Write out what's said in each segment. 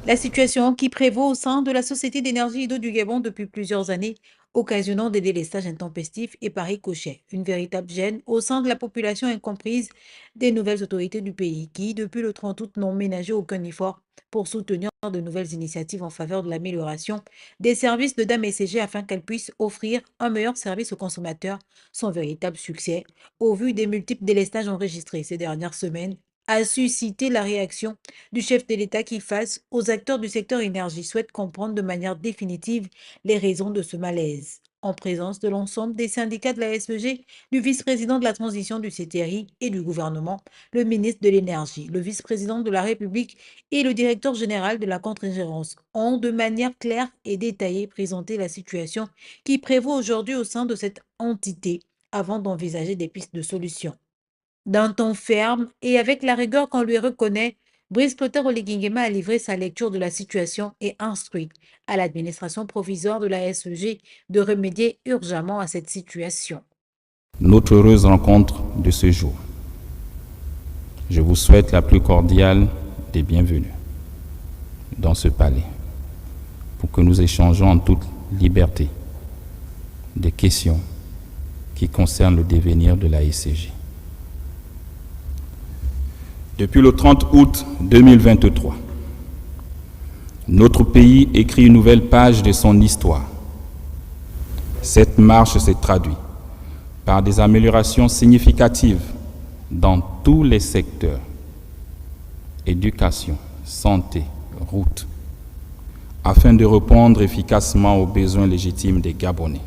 La situation qui prévaut au sein de la Société d'énergie et d'eau du Gabon depuis plusieurs années, occasionnant des délestages intempestifs et par ricochet, une véritable gêne au sein de la population incomprise des nouvelles autorités du pays qui, depuis le 30 août, n'ont ménagé aucun effort pour soutenir de nouvelles initiatives en faveur de l'amélioration des services de Dame SCG afin qu'elle puisse offrir un meilleur service aux consommateurs. Son véritable succès, au vu des multiples délestages enregistrés ces dernières semaines, a suscité la réaction du chef de l'État qui, face aux acteurs du secteur énergie, souhaite comprendre de manière définitive les raisons de ce malaise. En présence de l'ensemble des syndicats de la SEG, du vice-président de la transition du CTRI et du gouvernement, le ministre de l'Énergie, le vice-président de la République et le directeur général de la contre-ingérence ont de manière claire et détaillée présenté la situation qui prévaut aujourd'hui au sein de cette entité avant d'envisager des pistes de solutions. D'un ton ferme et avec la rigueur qu'on lui reconnaît, Brice Clotaire Oligui a livré sa lecture de la situation et instruit à l'administration provisoire de la SEG de remédier urgemment à cette situation. Notre heureuse rencontre de ce jour. Je vous souhaite la plus cordiale des bienvenues dans ce palais pour que nous échangeons en toute liberté des questions qui concernent le devenir de la SCG. Depuis le 30 août 2023, notre pays écrit une nouvelle page de son histoire. Cette marche s'est traduite par des améliorations significatives dans tous les secteurs: éducation, santé, routes, afin de répondre efficacement aux besoins légitimes des Gabonais.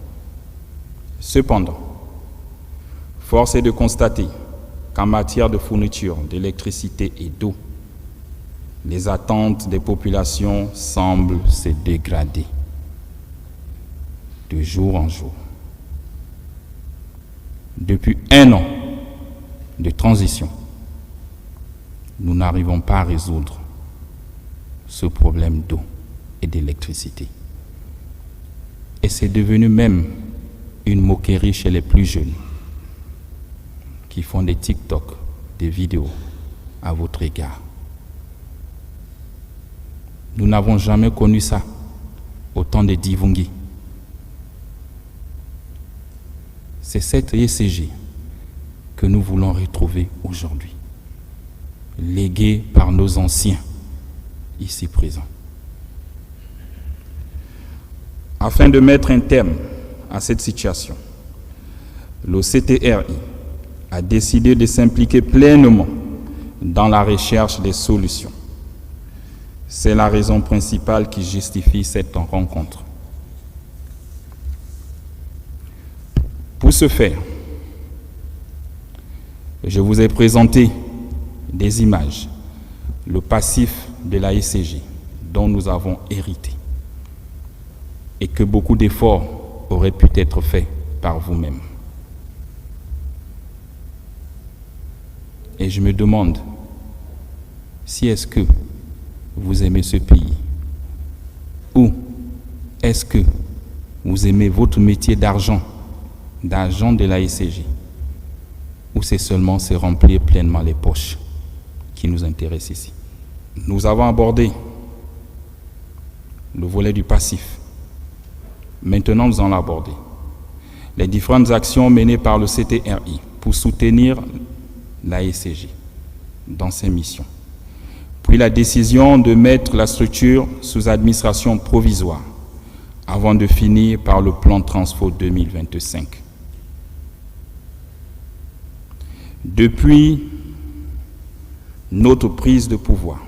Cependant, force est de constater qu'en matière de fourniture d'électricité et d'eau, les attentes des populations semblent se dégrader de jour en jour. Depuis un an de transition, nous n'arrivons pas à résoudre ce problème d'eau et d'électricité. Et c'est devenu même une moquerie chez les plus jeunes qui font des TikTok, des vidéos à votre égard. Nous n'avons jamais connu ça au temps des Divungi. C'est cette ECG que nous voulons retrouver aujourd'hui, léguée par nos anciens ici présents. Afin de mettre un terme à cette situation, le CTRI a décidé de s'impliquer pleinement dans la recherche des solutions. C'est la raison principale qui justifie cette rencontre. Pour ce faire, je vous ai présenté des images, le passif de la SCG dont nous avons hérité et que beaucoup d'efforts auraient pu être faits par vous-même. Et je me demande si est-ce que vous aimez ce pays ou est-ce que vous aimez votre métier d'agent de la SCG, ou c'est seulement se remplir pleinement les poches qui nous intéressent ici. Nous avons abordé le volet du passif. Maintenant, nous allons aborder les différentes actions menées par le CTRI pour soutenir la SCG dans ses missions. Puis la décision de mettre la structure sous administration provisoire avant de finir par le plan Transfo 2025. Depuis notre prise de pouvoir,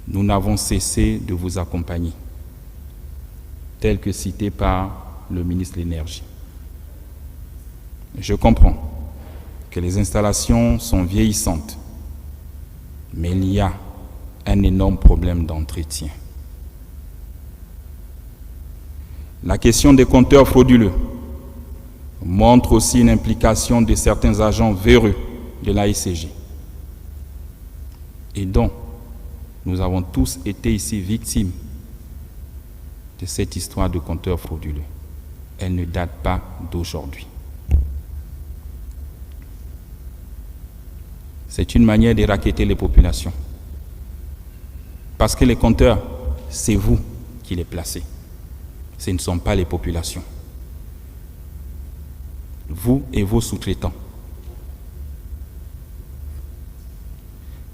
nous n'avons cessé de vous accompagner, tel que cité par le ministre de l'Énergie. Je comprends que les installations sont vieillissantes, mais il y a un énorme problème d'entretien. La question des compteurs frauduleux montre aussi une implication de certains agents véreux de la SCG et dont nous avons tous été ici victimes de cette histoire de compteurs frauduleux. Elle ne date pas d'aujourd'hui. C'est une manière de racketter les populations. Parce que les compteurs, c'est vous qui les placez. Ce ne sont pas les populations. Vous et vos sous-traitants.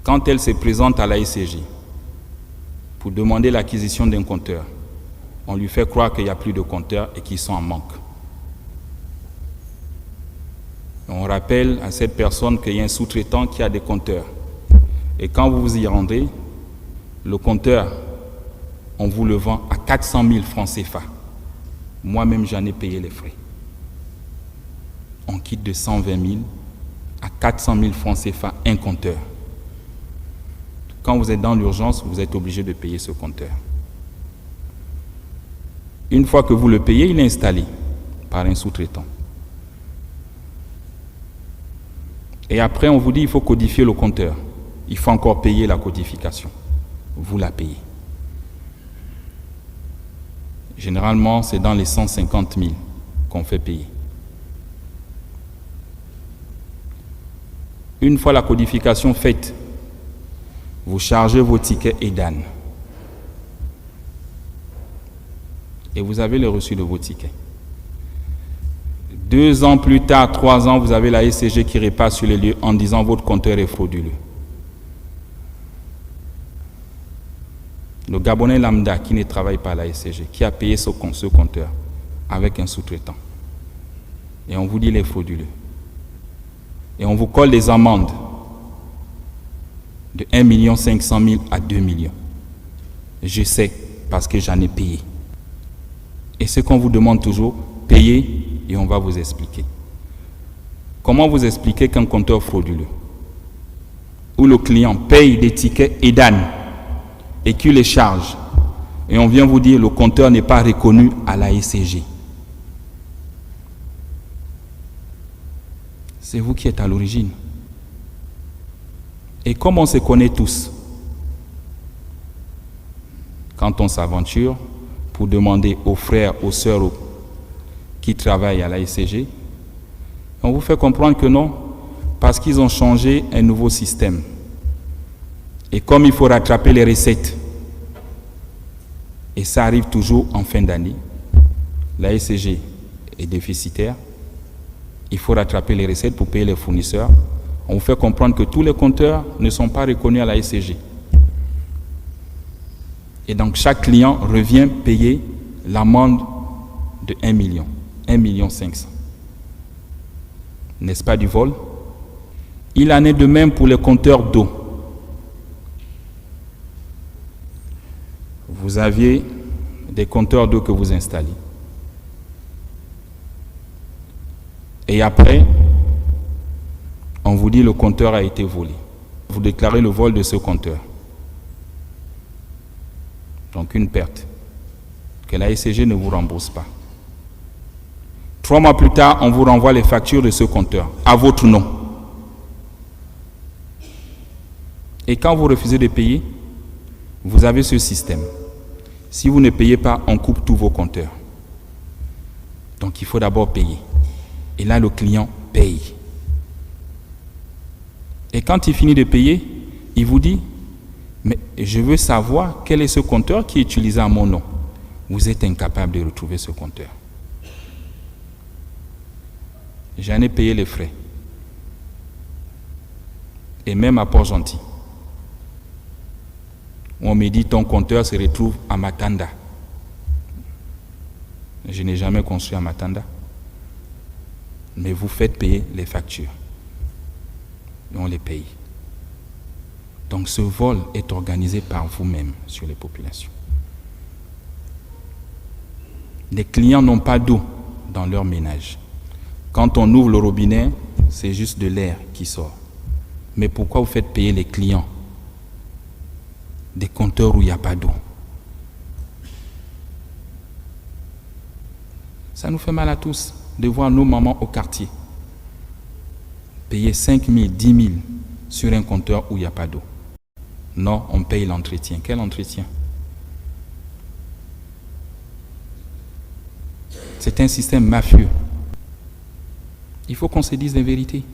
Quand elle se présente à la SCJ pour demander l'acquisition d'un compteur, on lui fait croire qu'il n'y a plus de compteurs et qu'ils sont en manque. On rappelle à cette personne qu'il y a un sous-traitant qui a des compteurs. Et quand vous vous y rendez, le compteur, on vous le vend à 400 000 francs CFA. Moi-même, j'en ai payé les frais. On quitte de 120 000 à 400 000 francs CFA un compteur. Quand vous êtes dans l'urgence, vous êtes obligé de payer ce compteur. Une fois que vous le payez, il est installé par un sous-traitant. Et après, on vous dit qu'il faut codifier le compteur. Il faut encore payer la codification. Vous la payez. Généralement, c'est dans les 150 000 qu'on fait payer. Une fois la codification faite, vous chargez vos tickets EDAN. Et vous avez le reçu de vos tickets. 2 ans plus tard, 3 ans, vous avez la SCG qui repasse sur les lieux en disant votre compteur est frauduleux. Le Gabonais lambda qui ne travaille pas à la SCG, qui a payé ce compteur avec un sous-traitant. Et on vous dit il est frauduleux. Et on vous colle des amendes de 1 500 000 à 2 millions. Je sais parce que j'en ai payé. Et ce qu'on vous demande toujours, payez et on va vous expliquer. Comment vous expliquer qu'un compteur frauduleux, où le client paye des tickets EDAN et qu'il les charge, et on vient vous dire le compteur n'est pas reconnu à la SCG. C'est vous qui êtes à l'origine. Et comme on se connaît tous, quand on s'aventure pour demander aux frères, aux sœurs qui travaillent à la SCG, on vous fait comprendre que non, parce qu'ils ont changé un nouveau système. Et comme il faut rattraper les recettes, et ça arrive toujours en fin d'année, la SCG est déficitaire, il faut rattraper les recettes pour payer les fournisseurs. On vous fait comprendre que tous les compteurs ne sont pas reconnus à la SCG. Et donc chaque client revient payer l'amende de 1 million, 1 500 000. N'est-ce pas du vol? Il en est de même pour les compteurs d'eau. Vous aviez des compteurs d'eau que vous installez. Et après, on vous dit le compteur a été volé. Vous déclarez le vol de ce compteur. Donc une perte que la SCG ne vous rembourse pas. 3 mois plus tard, on vous renvoie les factures de ce compteur à votre nom. Et quand vous refusez de payer, vous avez ce système. Si vous ne payez pas, on coupe tous vos compteurs. Donc il faut d'abord payer. Et là, le client paye. Et quand il finit de payer, il vous dit, mais je veux savoir quel est ce compteur qui est utilisé à mon nom. Vous êtes incapable de retrouver ce compteur. J'en ai payé les frais. Et même à Port-Gentil, on me dit ton compteur se retrouve à Matanda. Je n'ai jamais construit à Matanda. Mais vous faites payer les factures. Et on les paye. Donc ce vol est organisé par vous-même sur les populations. Les clients n'ont pas d'eau dans leur ménage. Quand on ouvre le robinet, c'est juste de l'air qui sort. Mais pourquoi vous faites payer les clients des compteurs où il n'y a pas d'eau? Ça nous fait mal à tous de voir nos mamans au quartier payer 5 000, 10 000 sur un compteur où il n'y a pas d'eau. Non, on paye l'entretien. Quel entretien? C'est un système mafieux. Il faut qu'on se dise la vérité.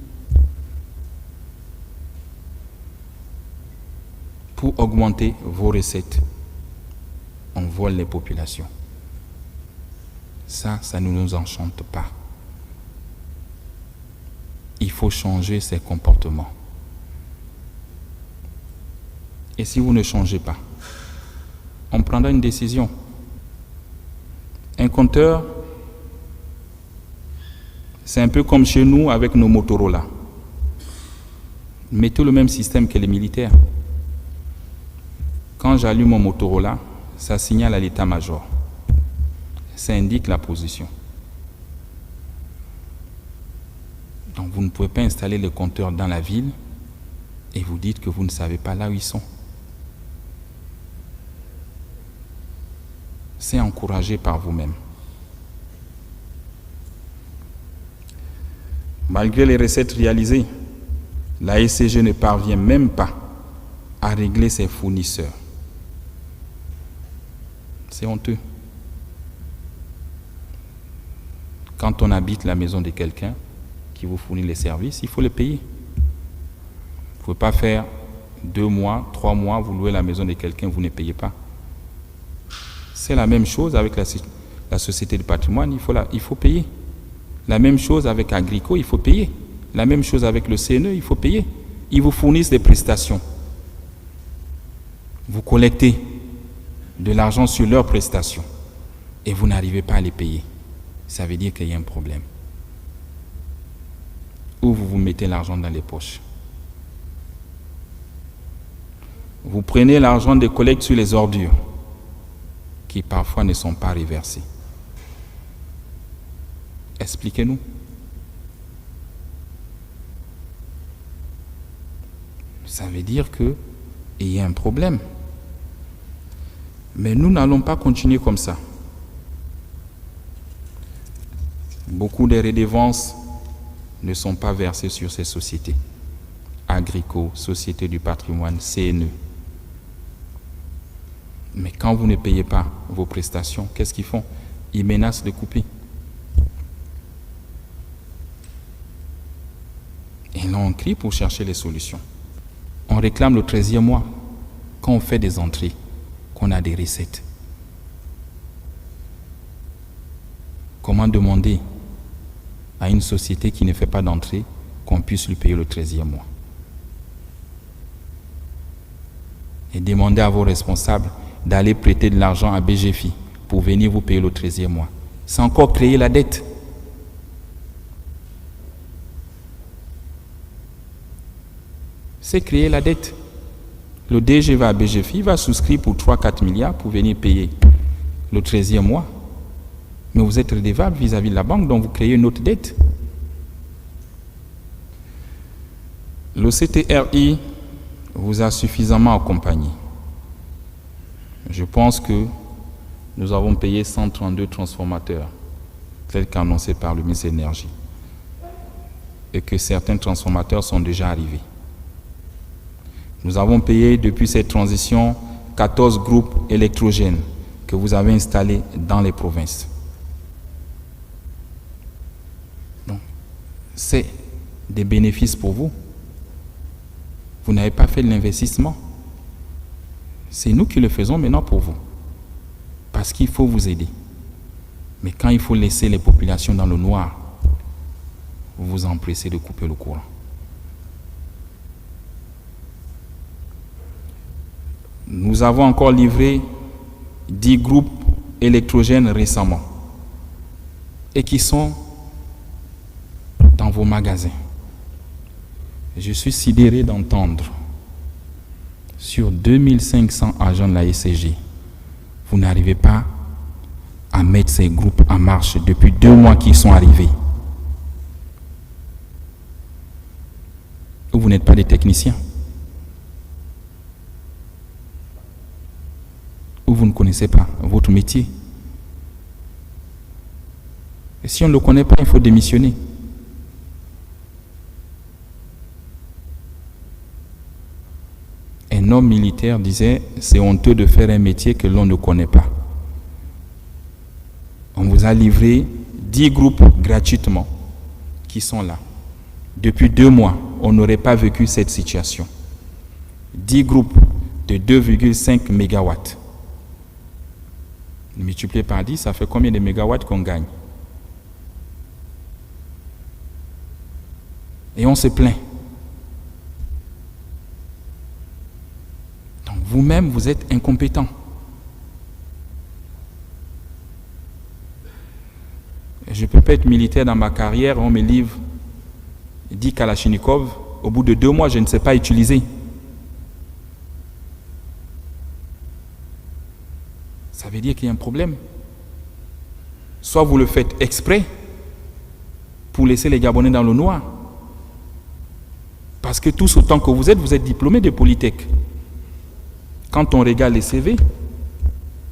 pour augmenter vos recettes, on vole les populations. Ça ne nous enchante pas. Il faut changer ces comportements. Et si vous ne changez pas, on prendra une décision. Un compteur, c'est un peu comme chez nous avec nos Motorola. Mettez le même système que les militaires. Quand j'allume mon Motorola, ça signale à l'état-major. Ça indique la position. Donc vous ne pouvez pas installer les compteurs dans la ville et vous dites que vous ne savez pas là où ils sont. C'est encouragé par vous-même. Malgré les recettes réalisées, la SCG ne parvient même pas à régler ses fournisseurs. C'est honteux. Quand on habite la maison de quelqu'un qui vous fournit les services, il faut les payer. Vous ne pouvez pas faire 2 mois, 3 mois, vous louez la maison de quelqu'un, vous ne payez pas. C'est la même chose avec la société de patrimoine, il faut payer. La même chose avec Agrico, il faut payer. La même chose avec le CNE, il faut payer. Ils vous fournissent des prestations. Vous collectez de l'argent sur leurs prestations et vous n'arrivez pas à les payer. Ça veut dire qu'il y a un problème. Ou vous vous mettez l'argent dans les poches. Vous prenez l'argent des collectes sur les ordures qui parfois ne sont pas reversées. Expliquez-nous. Ça veut dire qu'il y a un problème. Mais nous n'allons pas continuer comme ça. Beaucoup de redevances ne sont pas versées sur ces sociétés. Agrico, Société du patrimoine, CNE. Mais quand vous ne payez pas vos prestations, qu'est-ce qu'ils font? Ils menacent de couper. Et là, on crie pour chercher les solutions. On réclame le 13e mois. Quand on fait des entrées, qu'on a des recettes. Comment demander à une société qui ne fait pas d'entrée qu'on puisse lui payer le 13e mois? Et demander à vos responsables d'aller prêter de l'argent à BGFI pour venir vous payer le 13e mois. C'est encore créer la dette. C'est créer la dette. Le DG va à BGFI, va souscrire pour 3-4 milliards pour venir payer le 13e mois. Mais vous êtes redevable vis-à-vis de la banque, donc vous créez une autre dette. Le CTRI vous a suffisamment accompagné. Je pense que nous avons payé 132 transformateurs, tels qu'annoncés par le ministre de l'Énergie, et que certains transformateurs sont déjà arrivés. Nous avons payé depuis cette transition 14 groupes électrogènes que vous avez installés dans les provinces. Donc, c'est des bénéfices pour vous. Vous n'avez pas fait de l'investissement. C'est nous qui le faisons maintenant pour vous. Parce qu'il faut vous aider. Mais quand il faut laisser les populations dans le noir, vous vous empressez de couper le courant. Nous avons encore livré 10 groupes électrogènes récemment et qui sont dans vos magasins. Je suis sidéré d'entendre sur 2500 agents de la SCG, vous n'arrivez pas à mettre ces groupes en marche depuis 2 mois qu'ils sont arrivés. Ou vous n'êtes pas des techniciens. Ou vous ne connaissez pas votre métier. Et si on ne le connaît pas, il faut démissionner. Un homme militaire disait, c'est honteux de faire un métier que l'on ne connaît pas. On vous a livré 10 groupes gratuitement qui sont là. Depuis 2 mois, on n'aurait pas vécu cette situation. 10 groupes de 2,5 mégawatts. Multiplié par 10, ça fait combien de mégawatts qu'on gagne? Et on se plaint. Donc vous-même, vous êtes incompétent. Je ne peux pas être militaire dans ma carrière, on me livre 10 Kalachnikov, au bout de 2 mois, je ne sais pas utiliser. Ça veut dire qu'il y a un problème. Soit vous le faites exprès pour laisser les Gabonais dans le noir. Parce que tous autant que vous êtes diplômés de Polytech. Quand on regarde les CV,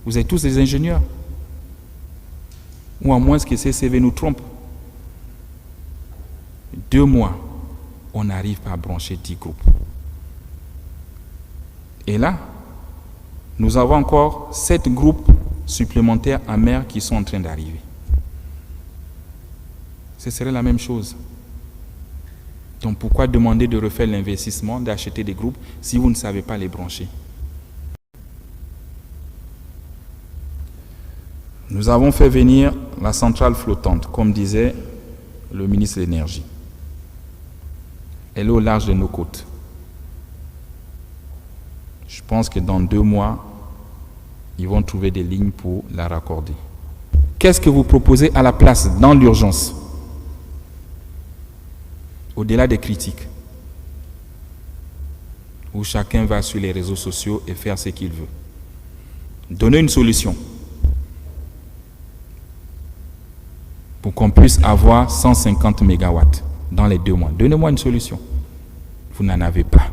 vous êtes tous des ingénieurs. Ou à moins que ces CV nous trompent. 2 mois, on n'arrive pas à brancher 10 groupes. Et là, nous avons encore 7 groupes supplémentaires en mer qui sont en train d'arriver. Ce serait la même chose. Donc pourquoi demander de refaire l'investissement, d'acheter des groupes si vous ne savez pas les brancher? Nous avons fait venir la centrale flottante, comme disait le ministre de l'Énergie. Elle est au large de nos côtes. Je pense que dans 2 mois, ils vont trouver des lignes pour la raccorder. Qu'est-ce que vous proposez à la place dans l'urgence? Au-delà des critiques, où chacun va sur les réseaux sociaux et faire ce qu'il veut. Donnez une solution pour qu'on puisse avoir 150 mégawatts dans les 2 mois. Donnez-moi une solution. Vous n'en avez pas.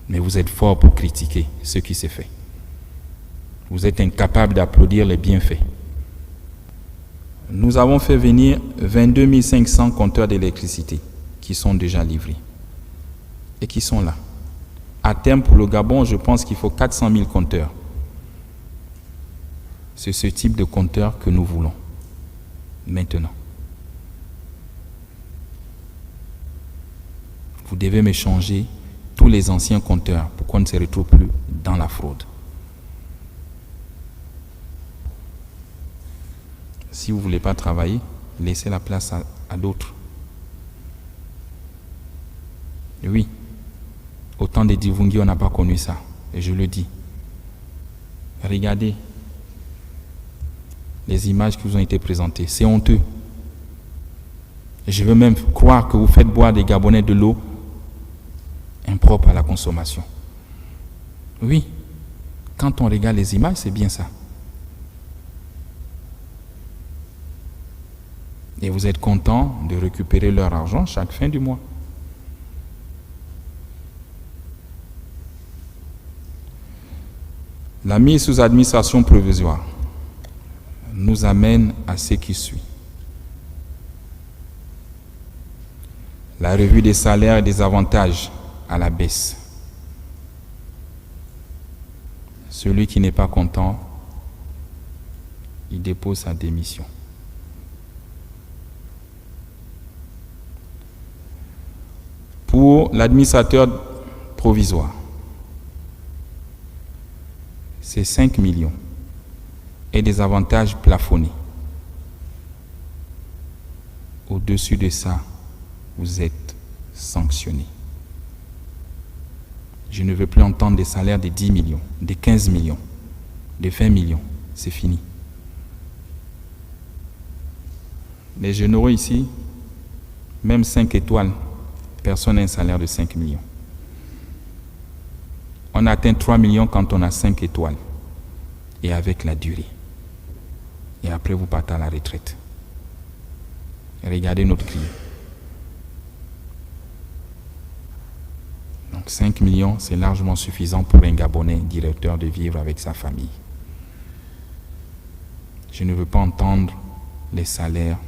Mais vous êtes fort pour critiquer ce qui s'est fait. Vous êtes incapable d'applaudir les bienfaits. Nous avons fait venir 22 500 compteurs d'électricité qui sont déjà livrés et qui sont là. À terme, pour le Gabon, je pense qu'il faut 400 000 compteurs. C'est ce type de compteur que nous voulons maintenant. Vous devez me changer tous les anciens compteurs pour qu'on ne se retrouve plus dans la fraude. Si vous ne voulez pas travailler, laissez la place à d'autres. Et oui, au temps de Divungi, on n'a pas connu ça. Et je le dis. Regardez les images qui vous ont été présentées. C'est honteux. Et je veux même croire que vous faites boire des Gabonais de l'eau impropre à la consommation. Oui, quand on regarde les images, c'est bien ça. Et vous êtes content de récupérer leur argent chaque fin du mois. La mise sous administration provisoire nous amène à ce qui suit. La revue des salaires et des avantages à la baisse. Celui qui n'est pas content, il dépose sa démission. Pour l'administrateur provisoire, c'est 5 millions et des avantages plafonnés. Au-dessus de ça, vous êtes sanctionné. Je ne veux plus entendre des salaires de 10 millions, de 15 millions, de 20 millions. C'est fini. Les généraux ici, même 5 étoiles, personne n'a un salaire de 5 millions. On atteint 3 millions quand on a 5 étoiles. Et avec la durée. Et après, vous partez à la retraite. Regardez notre client. Donc 5 millions, c'est largement suffisant pour un Gabonais directeur de vivre avec sa famille. Je ne veux pas entendre les salaires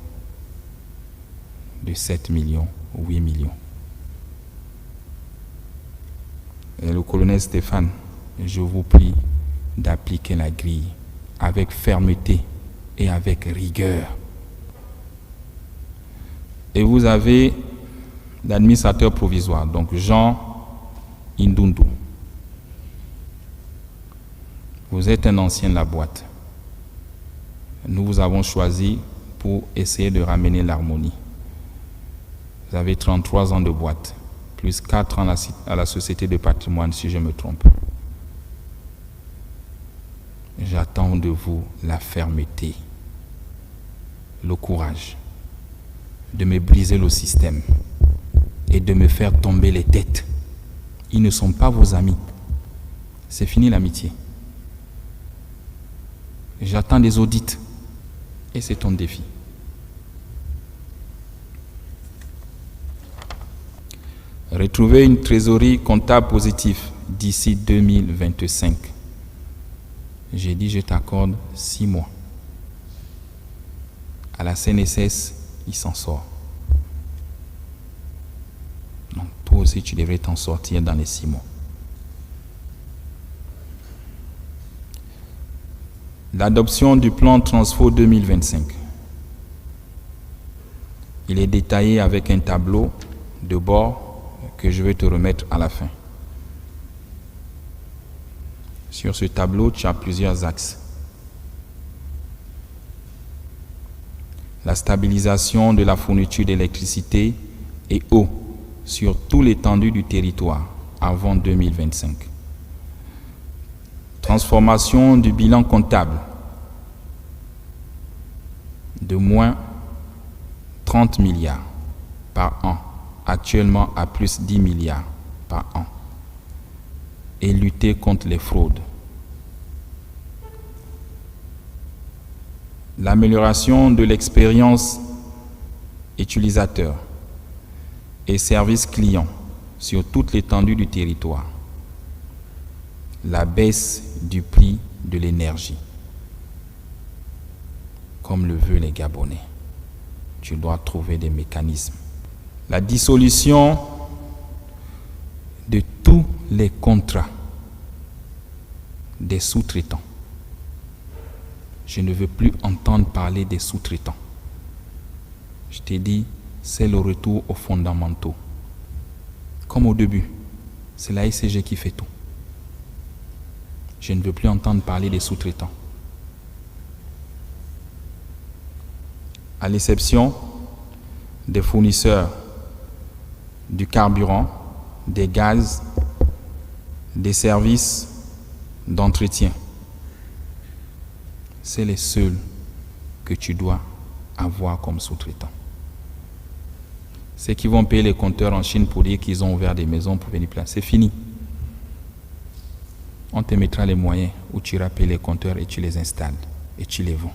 de 7 millions ou 8 millions. Et le colonel Stéphane, je vous prie d'appliquer la grille avec fermeté et avec rigueur. Et vous avez l'administrateur provisoire, donc Jean Indundu. Vous êtes un ancien de la boîte. Nous vous avons choisi pour essayer de ramener l'harmonie. Vous avez 33 ans de boîte, plus 4 ans à la Société de patrimoine, si je me trompe. J'attends de vous la fermeté, le courage, de me briser le système et de me faire tomber les têtes. Ils ne sont pas vos amis. C'est fini l'amitié. J'attends des audits et c'est ton défi. Retrouver une trésorerie comptable positive d'ici 2025. J'ai dit, je t'accorde 6 mois. À la CNSS, il s'en sort. Donc, toi aussi, tu devrais t'en sortir dans les 6 mois. L'adoption du plan Transfo 2025. Il est détaillé avec un tableau de bord que je vais te remettre à la fin. Sur ce tableau, tu as plusieurs axes. La stabilisation de la fourniture d'électricité et eau sur tout l'étendue du territoire avant 2025. Transformation du bilan comptable de moins 30 milliards par an, actuellement à plus 10 milliards par an, et lutter contre les fraudes. L'amélioration de l'expérience utilisateur et service client sur toute l'étendue du territoire. La baisse du prix de l'énergie, comme le veulent les Gabonais. Tu dois trouver des mécanismes. La dissolution de tous les contrats des sous-traitants. Je ne veux plus entendre parler des sous-traitants. Je t'ai dit, c'est le retour aux fondamentaux. Comme au début, c'est la ICG qui fait tout. Je ne veux plus entendre parler des sous-traitants. À l'exception des fournisseurs du carburant, des gaz, des services d'entretien. C'est les seuls que tu dois avoir comme sous-traitants. Ceux qui vont payer les compteurs en Chine pour dire qu'ils ont ouvert des maisons pour venir placer, c'est fini. On te mettra les moyens où tu iras payer les compteurs et tu les installes et tu les vends.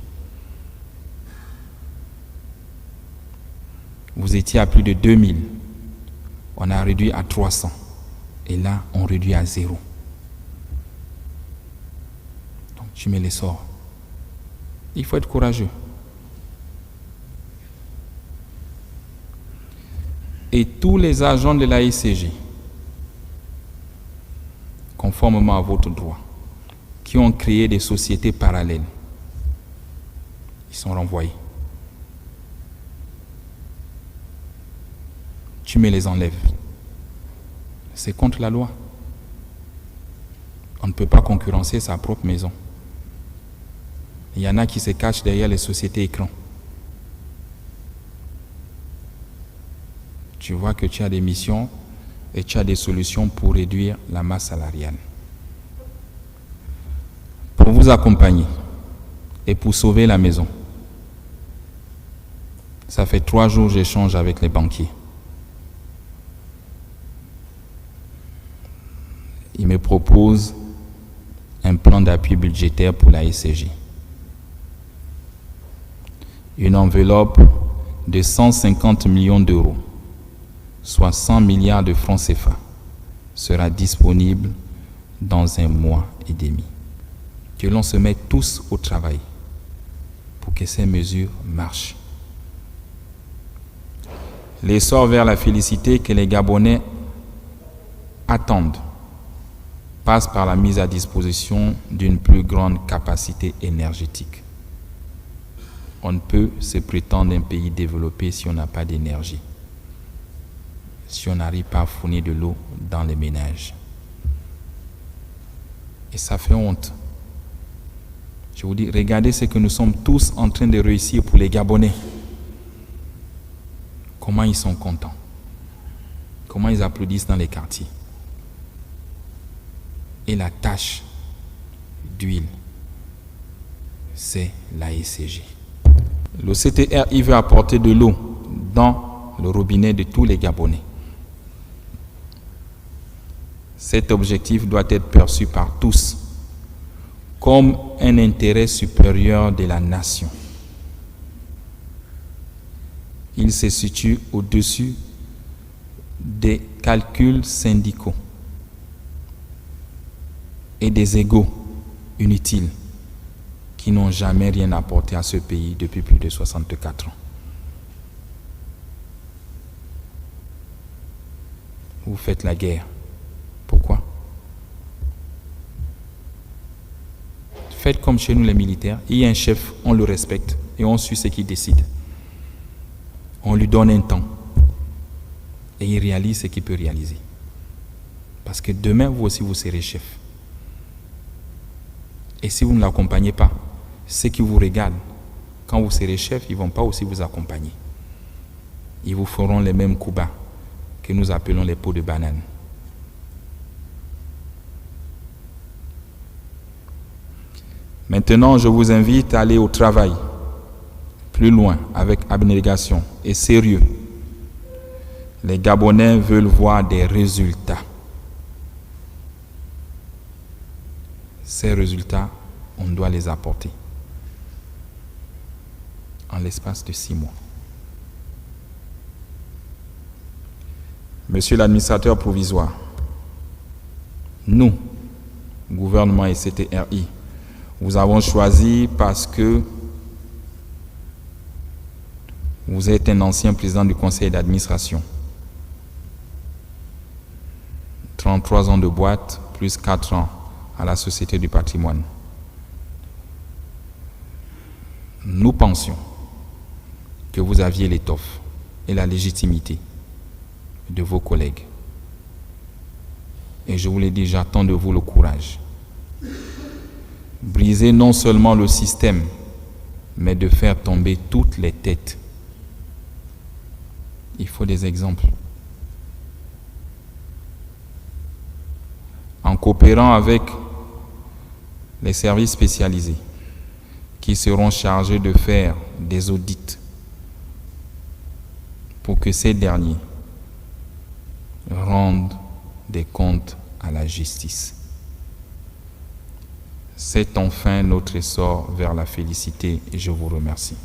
Vous étiez à plus de 2000. On a réduit à 300. Et là, on réduit à 0. Donc, tu mets les sorts. Il faut être courageux. Et tous les agents de la ICG, conformément à votre droit, qui ont créé des sociétés parallèles, ils sont renvoyés. Tu me les enlèves. C'est contre la loi. On ne peut pas concurrencer sa propre maison. Il y en a qui se cachent derrière les sociétés écrans. Tu vois que tu as des missions et tu as des solutions pour réduire la masse salariale. Pour vous accompagner et pour sauver la maison, ça fait 3 jours que j'échange avec les banquiers. Ils me proposent un plan d'appui budgétaire pour la ICG. Une enveloppe de 150 millions d'euros, soit 100 milliards de francs CFA, sera disponible dans 1 mois et demi. Que l'on se mette tous au travail pour que ces mesures marchent. L'essor vers la félicité que les Gabonais attendent passe par la mise à disposition d'une plus grande capacité énergétique. On ne peut se prétendre un pays développé si on n'a pas d'énergie, si on n'arrive pas à fournir de l'eau dans les ménages. Et ça fait honte Je vous dis, regardez ce que nous sommes tous en train de réussir pour les Gabonais. Comment ils sont contents. Comment ils applaudissent dans les quartiers. Et la tâche d'huile, c'est la ECG. Le CTRI veut apporter de l'eau dans le robinet de tous les Gabonais. Cet objectif doit être perçu par tous comme un intérêt supérieur de la nation. Il se situe au-dessus des calculs syndicaux et des égos inutiles qui n'ont jamais rien apporté à ce pays depuis plus de 64 ans. Vous faites la guerre. Pourquoi? Faites comme chez nous les militaires. Il y a un chef, on le respecte et on suit ce qu'il décide. On lui donne un temps et il réalise ce qu'il peut réaliser. Parce que demain, vous aussi, vous serez chef. Et si vous ne l'accompagnez pas, ceux qui vous regardent, quand vous serez chef, ils ne vont pas aussi vous accompagner. Ils vous feront les mêmes coups bas que nous appelons les pots de banane. Maintenant, je vous invite à aller au travail, plus loin, avec abnégation et sérieux. Les Gabonais veulent voir des résultats. Ces résultats, on doit les apporter en l'espace de 6 mois. Monsieur l'administrateur provisoire, nous, gouvernement et CTRI, vous avons choisi parce que vous êtes un ancien président du conseil d'administration. 33 ans de boîte, plus 4 ans à la Société du patrimoine. Nous pensions que vous aviez l'étoffe et la légitimité de vos collègues. Et je vous l'ai dit, j'attends de vous le courage. Briser non seulement le système, mais de faire tomber toutes les têtes. Il faut des exemples. En coopérant avec les services spécialisés qui seront chargés de faire des audits pour que ces derniers rendent des comptes à la justice. C'est enfin notre essor vers la félicité et je vous remercie.